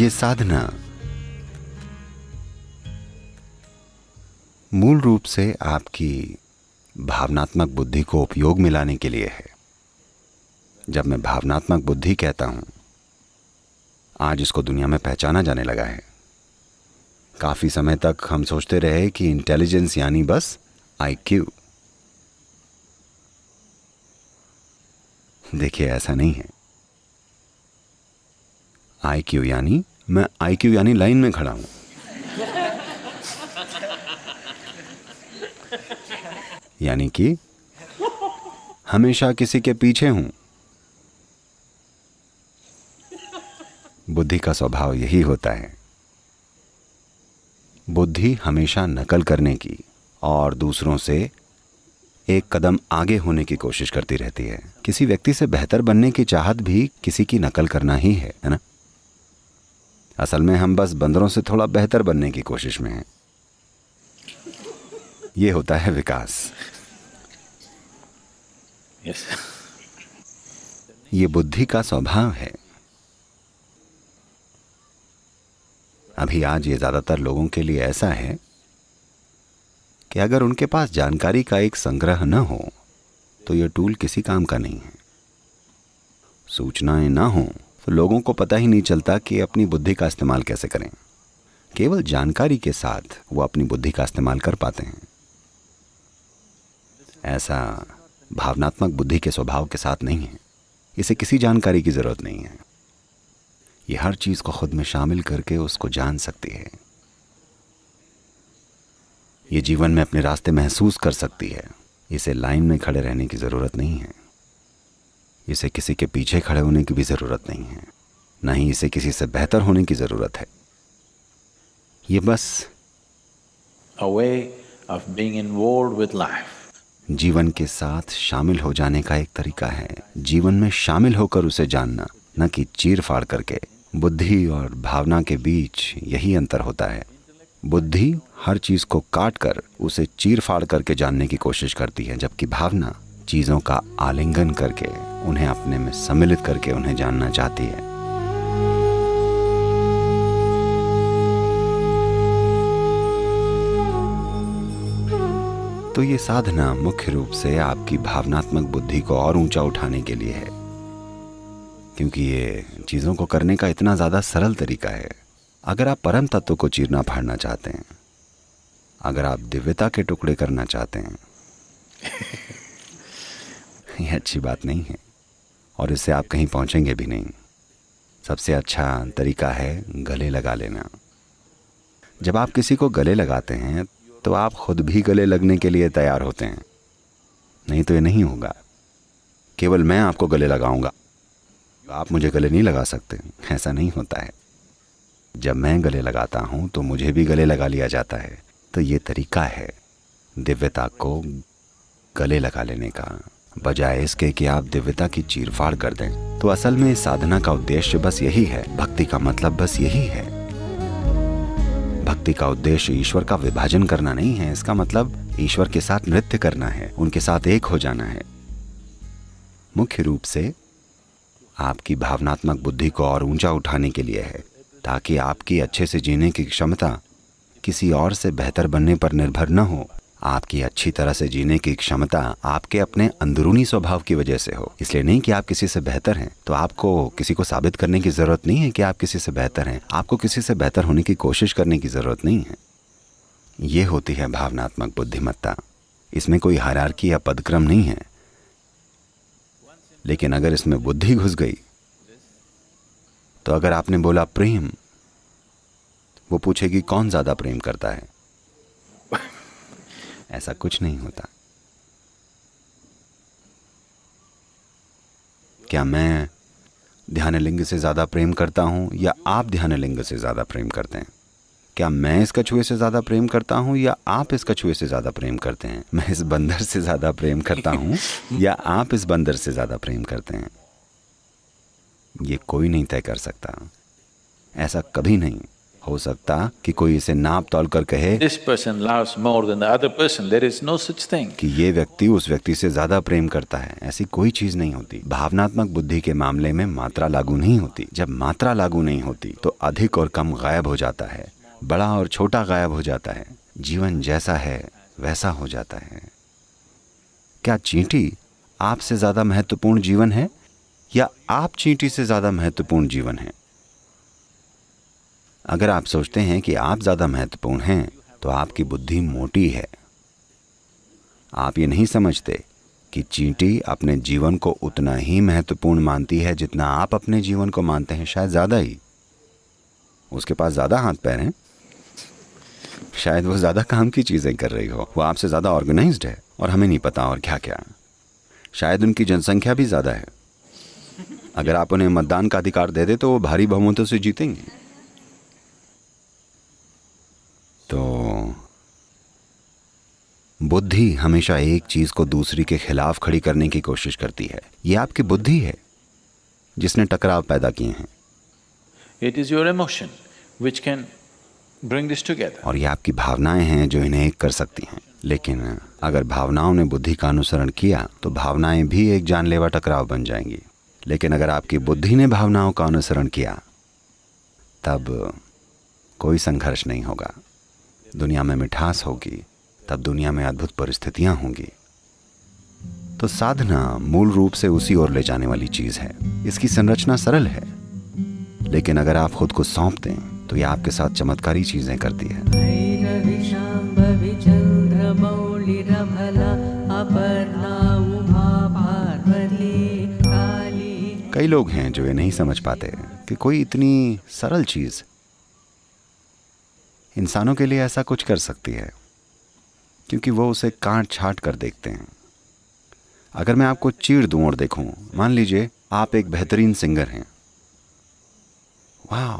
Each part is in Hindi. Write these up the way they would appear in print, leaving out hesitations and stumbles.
ये साधना मूल रूप से आपकी भावनात्मक बुद्धि को उपयोग में लाने के लिए है। जब मैं भावनात्मक बुद्धि कहता हूं, आज इसको दुनिया में पहचाना जाने लगा है। काफी समय तक हम सोचते रहे कि इंटेलिजेंस यानी बस आईक्यू। देखिए, ऐसा नहीं है। आईक्यू यानी मैं आईक्यू यानी लाइन में खड़ा हूं। यानी कि हमेशा किसी के पीछे हूं। बुद्धि का स्वभाव यही होता है। बुद्धि हमेशा नकल करने की और दूसरों से एक कदम आगे होने की कोशिश करती रहती है। किसी व्यक्ति से बेहतर बनने की चाहत भी किसी की नकल करना ही है ना? असल में हम बस बंदरों से थोड़ा बेहतर बनने की कोशिश में हैं। ये होता है विकास। Yes. ये बुद्धि का स्वभाव है। अभी आज ये ज्यादातर लोगों के लिए ऐसा है कि अगर उनके पास जानकारी का एक संग्रह न हो तो ये टूल किसी काम का नहीं है। सूचनाएं ना हो तो लोगों को पता ही नहीं चलता कि अपनी बुद्धि का इस्तेमाल कैसे करें। केवल जानकारी के साथ वो अपनी बुद्धि का इस्तेमाल कर पाते हैं। ऐसा भावनात्मक बुद्धि के स्वभाव के साथ नहीं है। इसे किसी जानकारी की जरूरत नहीं है। ये हर चीज को खुद में शामिल करके उसको जान सकती है। ये जीवन में अपने रास्ते महसूस कर सकती है। इसे लाइन में खड़े रहने की जरूरत नहीं है। इसे किसी के पीछे खड़े होने की भी जरूरत नहीं है। न ही इसे किसी से बेहतर होने की जरूरत है। ये बस A way of being involved with life. जीवन के साथ शामिल हो जाने का एक तरीका है। जीवन में शामिल होकर उसे जानना, न कि चीर फाड़ करके। बुद्धि और भावना के बीच यही अंतर होता है। बुद्धि हर चीज को काट कर उसे चीर फाड़ करके जानने की कोशिश करती है, जबकि भावना चीजों का आलिंगन करके उन्हें अपने में सम्मिलित करके उन्हें जानना चाहती है। तो ये साधना मुख्य रूप से आपकी भावनात्मक बुद्धि को और ऊंचा उठाने के लिए है, क्योंकि ये चीजों को करने का इतना ज्यादा सरल तरीका है। अगर आप परम तत्व को चीरना फाड़ना चाहते हैं, अगर आप दिव्यता के टुकड़े करना चाहते हैं, ये अच्छी बात नहीं है और इससे आप कहीं पहुंचेंगे भी नहीं। सबसे अच्छा तरीका है गले लगा लेना। जब आप किसी को गले लगाते हैं तो आप खुद भी गले लगने के लिए तैयार होते हैं। नहीं तो ये नहीं होगा। केवल मैं आपको गले लगाऊंगा, आप मुझे गले नहीं लगा सकते। ऐसा नहीं होता है। जब मैं गले लगाता हूं तो मुझे भी गले लगा लिया जाता है। तो ये तरीका है दिव्यता को गले लगा लेने का, बजाय इसके कि आप दिव्यता की चीरफाड़ कर दें। तो असल में इस साधना का उद्देश्य बस यही है। भक्ति का मतलब बस यही है। भक्ति का उद्देश्य ईश्वर का विभाजन करना नहीं है। इसका मतलब ईश्वर के साथ नृत्य करना है, उनके साथ एक हो जाना है। मुख्य रूप से आपकी भावनात्मक बुद्धि को और ऊंचा उठाने के लिए है, ताकि आपकी अच्छे से जीने की क्षमता किसी और से बेहतर बनने पर निर्भर न हो। आपकी अच्छी तरह से जीने की क्षमता आपके अपने अंदरूनी स्वभाव की वजह से हो। इसलिए नहीं कि आप किसी से बेहतर हैं, तो आपको किसी को साबित करने की जरूरत नहीं है कि आप किसी से बेहतर हैं। आपको किसी से बेहतर होने की कोशिश करने की जरूरत नहीं है। ये होती है भावनात्मक बुद्धिमत्ता। इसमें कोई हायरार्की या पदक्रम नहीं है। लेकिन अगर इसमें बुद्धि घुस गई तो अगर आपने बोला प्रेम, वो पूछेगी कौन ज्यादा प्रेम करता है। ऐसा कुछ नहीं होता। क्या मैं ध्यानलिंग से ज्यादा प्रेम करता हूं या आप ध्यानलिंग से ज्यादा प्रेम करते हैं? क्या मैं इस कछुए से ज्यादा प्रेम करता हूं या आप इस कछुए से ज्यादा प्रेम करते हैं? मैं इस बंदर से ज्यादा प्रेम करता हूं या आप इस बंदर से ज्यादा प्रेम करते हैं? ये कोई नहीं तय कर सकता। ऐसा कभी नहीं। हो सकता कि कोई इसे नाप तौल कर कहे this person loves more than the other person. There is no such thing. कि ये व्यक्ति उस व्यक्ति से ज्यादा प्रेम करता है। ऐसी कोई चीज नहीं होती। भावनात्मक बुद्धि के मामले में मात्रा लागू नहीं होती। जब मात्रा लागू नहीं होती तो अधिक और कम गायब हो जाता है, बड़ा और छोटा गायब हो जाता है। जीवन जैसा है वैसा हो जाता है। क्या चींटी आपसे ज्यादा महत्वपूर्ण जीवन है या आप चींटी से ज्यादा महत्वपूर्ण जीवन है? अगर आप सोचते हैं कि आप ज्यादा महत्वपूर्ण हैं तो आपकी बुद्धि मोटी है। आप ये नहीं समझते कि चींटी अपने जीवन को उतना ही महत्वपूर्ण मानती है जितना आप अपने जीवन को मानते हैं, शायद ज्यादा ही। उसके पास ज्यादा हाथ पैर हैं, शायद वो ज्यादा काम की चीजें कर रही हो, वो आपसे ज्यादा ऑर्गेनाइज्ड है और हमें नहीं पता और क्या क्या। शायद उनकी जनसंख्या भी ज्यादा है। अगर आप उन्हें मतदान का अधिकार दे दे तो वो भारी बहुमतों से जीतेंगे। तो बुद्धि हमेशा एक चीज को दूसरी के खिलाफ खड़ी करने की कोशिश करती है। ये आपकी बुद्धि है जिसने टकराव पैदा किए हैं। It is your emotion which can bring this together. और ये आपकी भावनाएं हैं जो इन्हें एक कर सकती हैं। लेकिन अगर भावनाओं ने बुद्धि का अनुसरण किया तो भावनाएं भी एक जानलेवा टकराव बन जाएंगी। लेकिन अगर आपकी बुद्धि ने भावनाओं का अनुसरण किया तब कोई संघर्ष नहीं होगा। दुनिया में मिठास होगी, तब दुनिया में अद्भुत परिस्थितियां होंगी। तो साधना मूल रूप से उसी ओर ले जाने वाली चीज है। इसकी संरचना सरल है, लेकिन अगर आप खुद को सौंप दें तो यह आपके साथ चमत्कारी चीजें करती है। कई लोग हैं जो ये नहीं समझ पाते कि कोई इतनी सरल चीज इंसानों के लिए ऐसा कुछ कर सकती है, क्योंकि वो उसे काट छाट कर देखते हैं। अगर मैं आपको चीर दूं और देखूं, मान लीजिए आप एक बेहतरीन सिंगर हैं। वाह,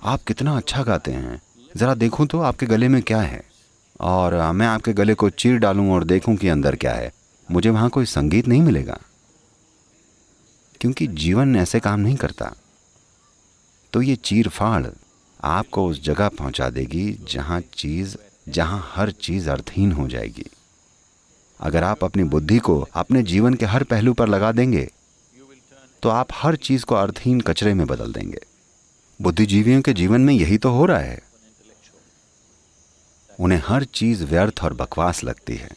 आप कितना अच्छा गाते हैं, जरा देखूं तो आपके गले में क्या है। और मैं आपके गले को चीर डालूं और देखूं कि अंदर क्या है, मुझे वहां कोई संगीत नहीं मिलेगा, क्योंकि जीवन ऐसे काम नहीं करता। तो ये चीर फाड़ आपको उस जगह पहुंचा देगी जहां हर चीज अर्थहीन हो जाएगी। अगर आप अपनी बुद्धि को अपने जीवन के हर पहलू पर लगा देंगे तो आप हर चीज को अर्थहीन कचरे में बदल देंगे। बुद्धिजीवियों के जीवन में यही तो हो रहा है। उन्हें हर चीज व्यर्थ और बकवास लगती है।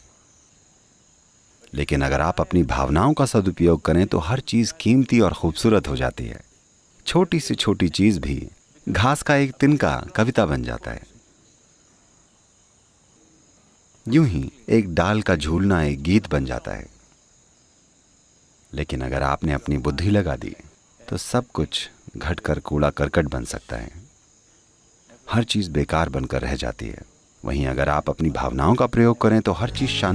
लेकिन अगर आप अपनी भावनाओं का सदुपयोग करें तो हर चीज कीमती और खूबसूरत हो जाती है। छोटी से छोटी चीज भी घास का एक तिनका कविता बन जाता है। यूं ही एक डाल का झूलना एक गीत बन जाता है। लेकिन अगर आपने अपनी बुद्धि लगा दी तो सब कुछ घटकर कूड़ा करकट बन सकता है। हर चीज बेकार बनकर रह जाती है। वहीं अगर आप अपनी भावनाओं का प्रयोग करें तो हर चीज शांत